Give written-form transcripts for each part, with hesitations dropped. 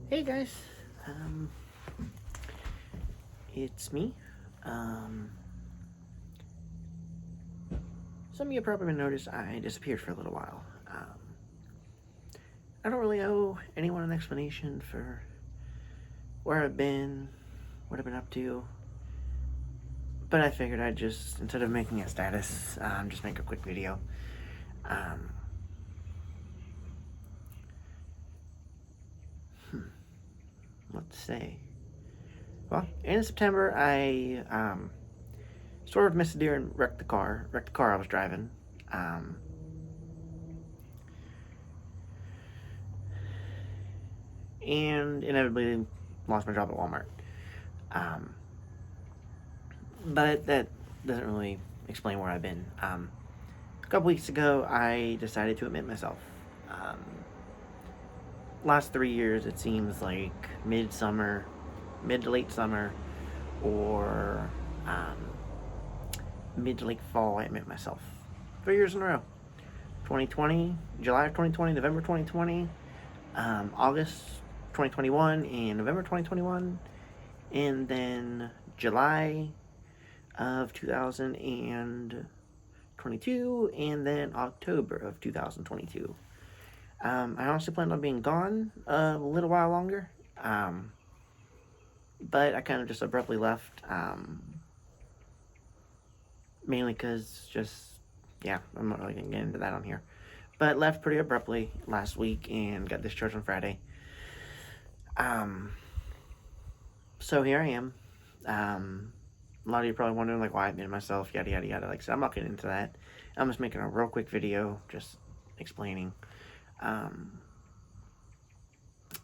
Hey guys, um, it's me. Um, some of you probably noticed I disappeared for a little while. I don't really owe anyone an explanation for where I've been, what I've been up to, but I figured I'd just, instead of making a status, just make a quick video. Um, what to say? Well, in September, I sort of missed a deer and wrecked the car I was driving. Um, and inevitably lost my job at Walmart. Um, but that doesn't really explain where I've been. A couple weeks ago, I decided to admit myself. Um, Last 3 years, it seems like midsummer, mid to late summer, or um, mid to late fall, I admit myself. 3 years in a row. 2020, July of 2020, November 2020, August 2021, and November 2021, and then July of 2022, and then October of 2022. I honestly planned on being gone a little while longer, but I kind of just abruptly left, mainly because yeah, I'm not really going to get into that on here. But left pretty abruptly last week and got discharged on Friday. So here I am. A lot of you are probably wondering like why I made myself, yada yada yada. Like I said, I'm not getting into that. I'm just making a real quick video, just explaining.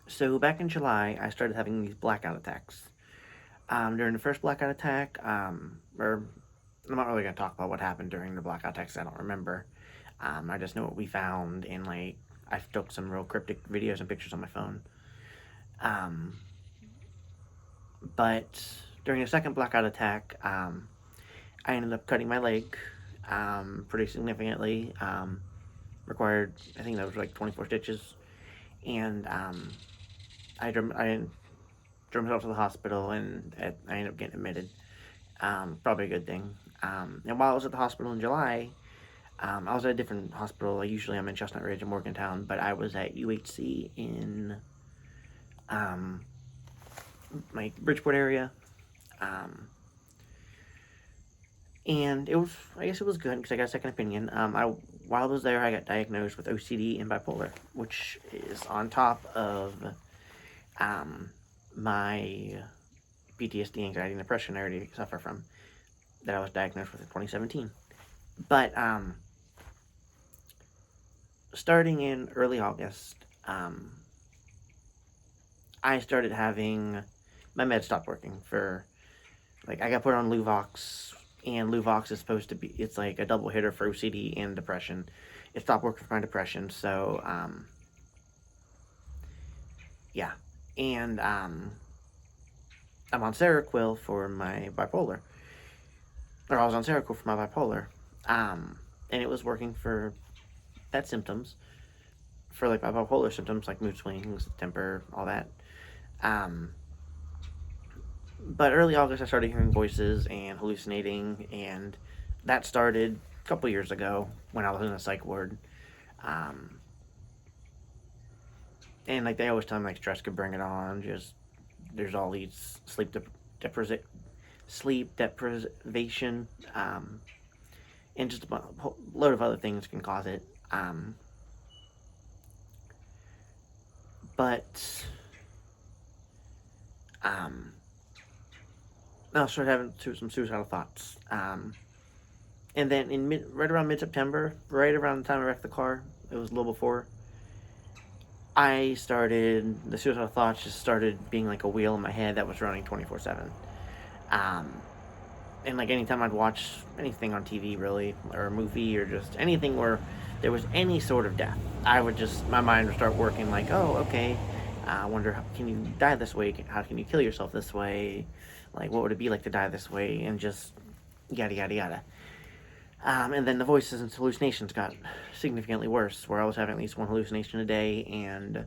So back in July, I started having these blackout attacks. During the first blackout attack, or I'm not really gonna talk about what happened during the blackout attacks. I don't remember. I just know what we found, and like I took some real cryptic videos and pictures on my phone. But during the second blackout attack, I ended up cutting my leg pretty significantly. Required, I think that was like 24 stitches, and I drove myself to the hospital, and I ended up getting admitted. Probably a good thing. And while I was at the hospital in July, I was at a different hospital. Usually I'm in Chestnut Ridge in Morgantown, but I was at UHC in like Bridgeport area. And I guess it was good because I got a second opinion. While I was there, I got diagnosed with OCD and bipolar, which is on top of my PTSD, anxiety, and depression I already suffer from, that I was diagnosed with in 2017. But starting in early August, I started having my meds stopped working for, like, I got put on Luvox, and Luvox is supposed to be, it's like a double hitter for OCD and depression. It stopped working for my depression, so yeah. And I'm on Seroquel for my bipolar, or I was on Seroquel for my bipolar, and it was working for that symptoms, for like my bipolar symptoms, like mood swings, temper, all that. But early August, I started hearing voices and hallucinating, and that started a couple years ago when I was in a psych ward. And like they always tell me, like stress could bring it on. Just there's all these sleep deprivation, and just a load of other things can cause it. But I started having some suicidal thoughts. And then right around mid-September, right around the time I wrecked the car, it was a little before, the suicidal thoughts just started being like a wheel in my head that was running 24/7. And like anytime I'd watch anything on TV really, or a movie, or just anything where there was any sort of death, my mind would start working like, oh, okay, I wonder, how can you die this way? How can you kill yourself this way? Like, what would it be like to die this way? And just yada, yada, yada. And then the voices and hallucinations got significantly worse, where I was having at least one hallucination a day, and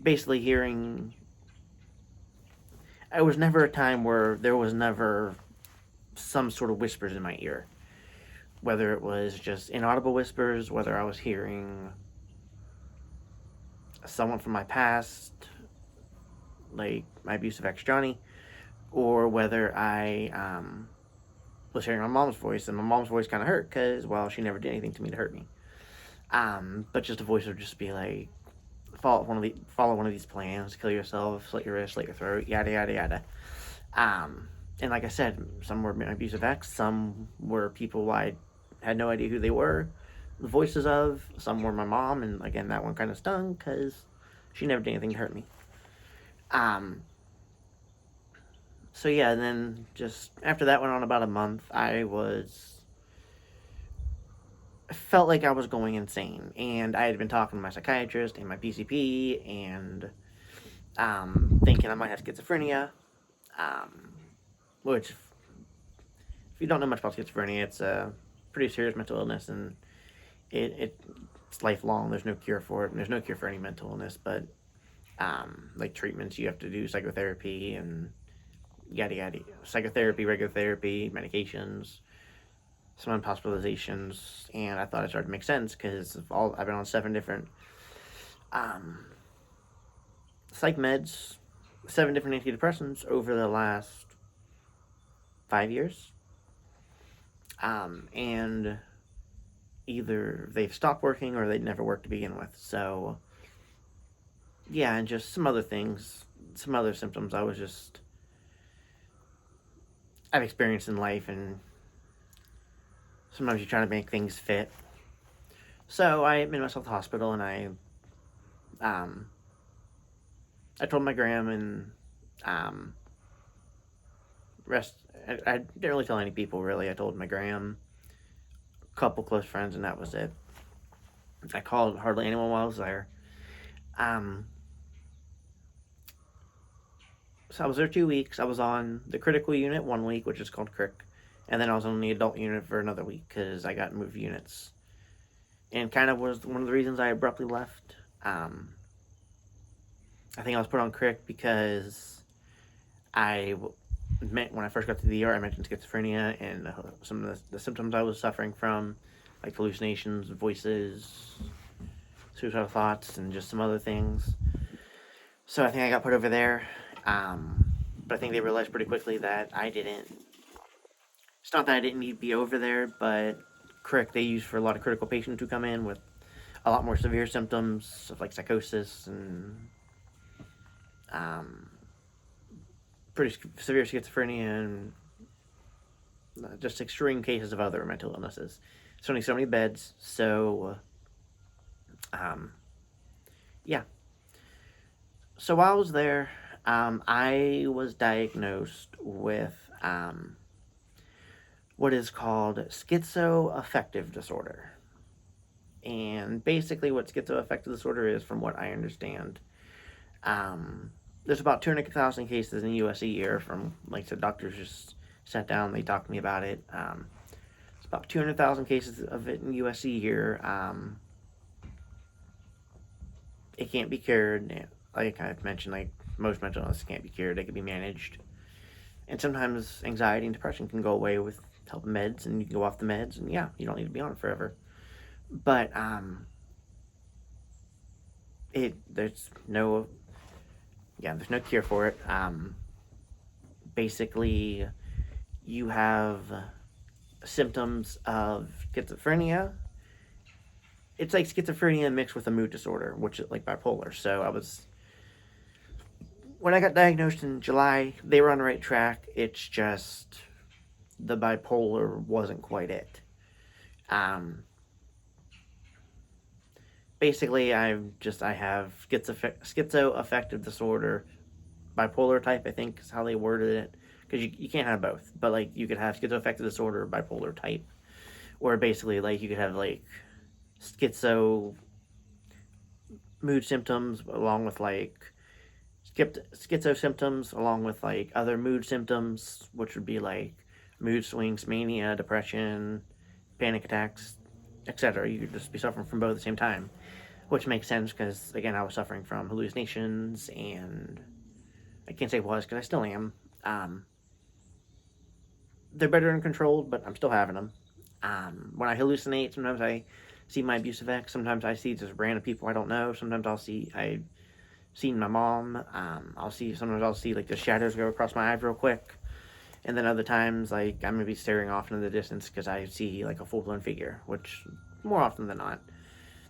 basically hearing. It was never a time where there was never some sort of whispers in my ear, whether it was just inaudible whispers, whether I was hearing someone from my past, like my abusive ex Johnny, or whether I was hearing my mom's voice, and my mom's voice kind of hurt because, well, she never did anything to me to hurt me. But just a voice would just be like, follow one of these plans, kill yourself, slit your wrist, slit your throat, yada yada yada. And like I said, some were my abusive ex, some were people I had no idea who they were, the voices of. Some were my mom, and again, that one kind of stung because she never did anything to hurt me. So yeah, and then just after that went on about a month, felt like I was going insane, and I had been talking to my psychiatrist and my PCP, and thinking I might have schizophrenia, which, if you don't know much about schizophrenia, it's a pretty serious mental illness, and it's lifelong. There's no cure for it, and there's no cure for any mental illness, but like treatments, you have to do psychotherapy and yada yada. Psychotherapy, regular therapy, medications, some hospitalizations, and I thought it started to make sense because I've been on 7 different psych meds, 7 different antidepressants over the last 5 years, and either they've stopped working or they never worked to begin with. So yeah, and just some other things, some other symptoms I've experienced in life, and sometimes you try to make things fit. So I admitted myself to the hospital, and I told my gram, and I didn't really tell any people, really. I told my gram, a couple close friends, and that was it. I called hardly anyone while I was there. So I was there 2 weeks. I was on the critical unit 1 week, which is called CRIC, and then I was on the adult unit for another week because I got moved units, and kind of was one of the reasons I abruptly left. I think I was put on CRIC because when I first got to the ER, I mentioned schizophrenia and some of the symptoms I was suffering from, like hallucinations, voices, suicidal thoughts, and just some other things. So I think I got put over there. But I think they realized pretty quickly that it's not that I didn't need to be over there, but CRIC, they use for a lot of critical patients who come in with a lot more severe symptoms of like psychosis and pretty severe schizophrenia and just extreme cases of other mental illnesses. There's only so many beds, so yeah. So while I was there, I was diagnosed with what is called schizoaffective disorder. And basically what schizoaffective disorder is, from what I understand, there's about 200,000 cases in the U.S. a year. From, like I said, doctors just sat down, they talked to me about it. It's about 200,000 cases of it in the U.S. a year. It can't be cured. Like I've mentioned, like most mental illness can't be cured. They can be managed. And sometimes anxiety and depression can go away with help meds, and you can go off the meds, and yeah, you don't need to be on it forever. But there's no cure for it. Basically, you have symptoms of schizophrenia. It's like schizophrenia mixed with a mood disorder, which is like bipolar. So when I got diagnosed in July, they were on the right track. It's just the bipolar wasn't quite it. Basically, I have schizoaffective disorder, bipolar type, I think is how they worded it, because you can't have both, but like you could have schizoaffective disorder, bipolar type, or basically like you could have like schizo mood symptoms along with like schizo symptoms along with like other mood symptoms, which would be like mood swings, mania, depression, panic attacks, etc. You could just be suffering from both at the same time. which makes sense because, again, I was suffering from hallucinations, and I can't say was because I still am. They're better than controlled, but I'm still having them. When I hallucinate, sometimes I see my abusive ex. Sometimes I see just random people I don't know. Sometimes I've seen my mom. Sometimes I'll see like the shadows go across my eyes real quick, and then other times like I'm gonna be staring off into the distance because I see like a full blown figure, which more often than not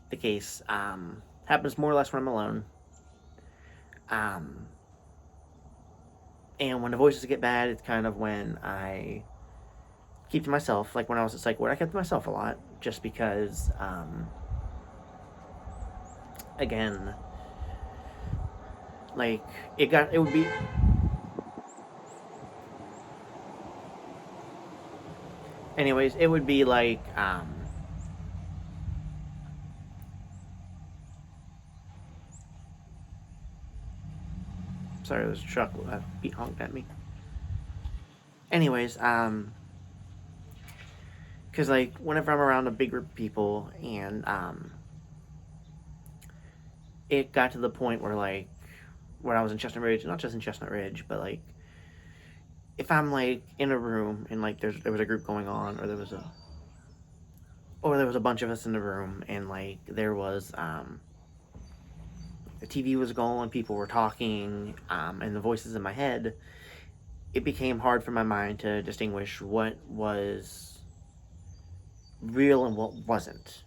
the case. Happens more or less when I'm alone. Um, and when the voices get bad, it's kind of when I keep to myself. Like when I was at psych ward, I kept to myself a lot just because, again, like it would be. Anyways, it would be like, sorry, there was a truck beat honked at me. Anyways, because like whenever I'm around a big group of people, and it got to the point where like when I was in Chestnut Ridge, not just in Chestnut Ridge, but like if I'm like in a room and like there was a group going on, or there was a bunch of us in the room, and like there was the TV was going, people were talking, and the voices in my head, it became hard for my mind to distinguish what was real and what wasn't.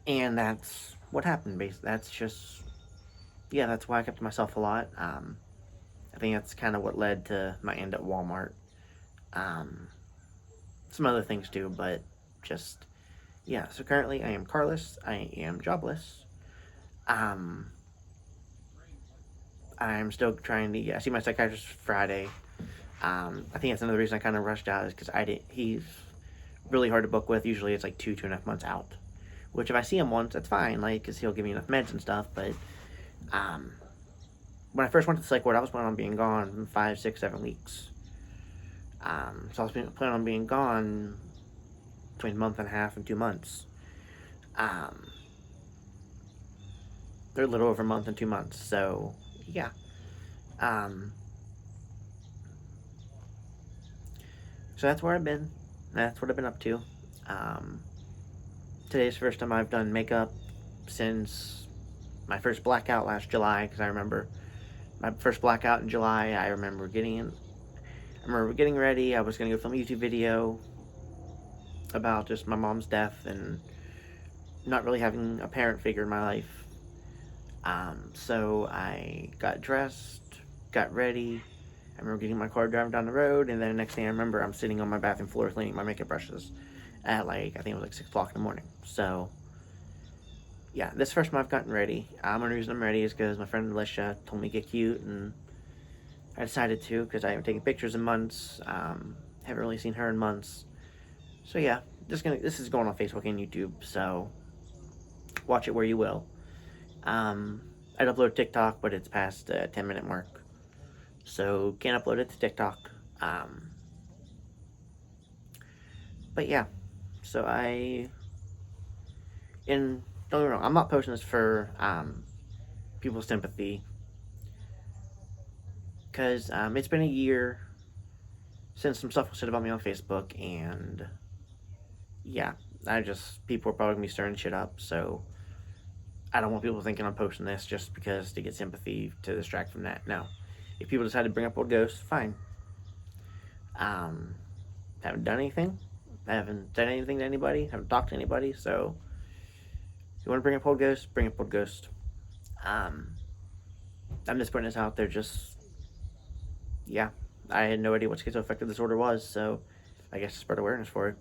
And that's what happened. Basically, that's just, yeah, that's why I kept to myself a lot. I think that's kind of what led to my end at Walmart. Um, some other things too, but just, yeah. So currently, I am carless. I am jobless. Um, I'm still trying to. Yeah, I see my psychiatrist Friday. I think that's another reason I kind of rushed out is because I did. He's really hard to book with. Usually, it's like 2.5 months out. Which if I see him once, that's fine. Like, because he'll give me enough meds and stuff. But um, when I first went to the psych ward, I was planning on being gone 5, 6, 7 weeks. So I was planning on being gone between a month and a half and 2 months. They're a little over a month and 2 months. So yeah. Um, so that's where I've been. That's what I've been up to. Um, Today's the first time I've done makeup since my first blackout last July, because I remember my first blackout in July. I remember getting ready. I was gonna go film a YouTube video about just my mom's death and not really having a parent figure in my life. So I got dressed, got ready. I remember getting my car, driving down the road, and then the next thing I remember, I'm sitting on my bathroom floor cleaning my makeup brushes at like, I think it was like 6 o'clock in the morning. So yeah, this first time I've gotten ready. One reason I'm ready is because my friend Alicia told me to get cute, and I decided to because I haven't taken pictures in months. Haven't really seen her in months. So yeah, this is going on Facebook and YouTube, so watch it where you will. I'd upload TikTok, but it's past the 10-minute mark, so can't upload it to TikTok. But yeah, so don't get me wrong, I'm not posting this for people's sympathy, because it's been a year since some stuff was said about me on Facebook, and yeah, people are probably gonna be stirring shit up, so I don't want people thinking I'm posting this just because to get sympathy to distract from that. No. If people decide to bring up old ghosts, fine. Haven't done anything. I haven't said anything to anybody. Haven't talked to anybody. So, if you want to bring up old ghosts, bring up old ghosts. I'm just putting this out there. Yeah. I had no idea what schizoaffective disorder was, so I guess to spread awareness for it.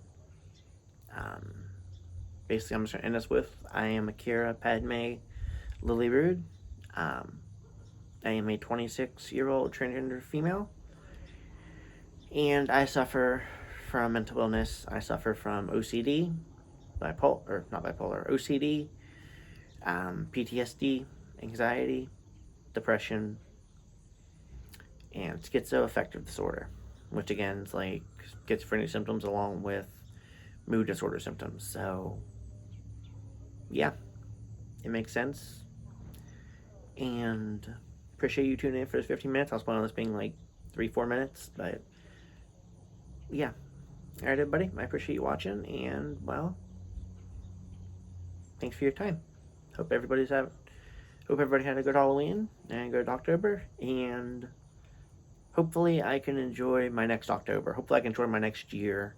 Basically, I'm just going to end this with I am Akira Padme Lily Rude. I am a 26-year-old transgender female, and I suffer from mental illness. I suffer from OCD, OCD, PTSD, anxiety, depression, and schizoaffective disorder, which again is like schizophrenic symptoms along with mood disorder symptoms. So, yeah, it makes sense. And appreciate you tuning in for this 15 minutes. I was planning on this being like 3-4 minutes, but yeah. All right, everybody. I appreciate you watching, and well, thanks for your time. Hope everybody had a good Halloween and a good October, and hopefully I can enjoy my next October. Hopefully I can enjoy my next year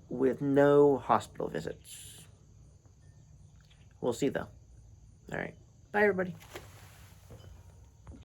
with no hospital visits. We'll see though. All right. Bye, everybody.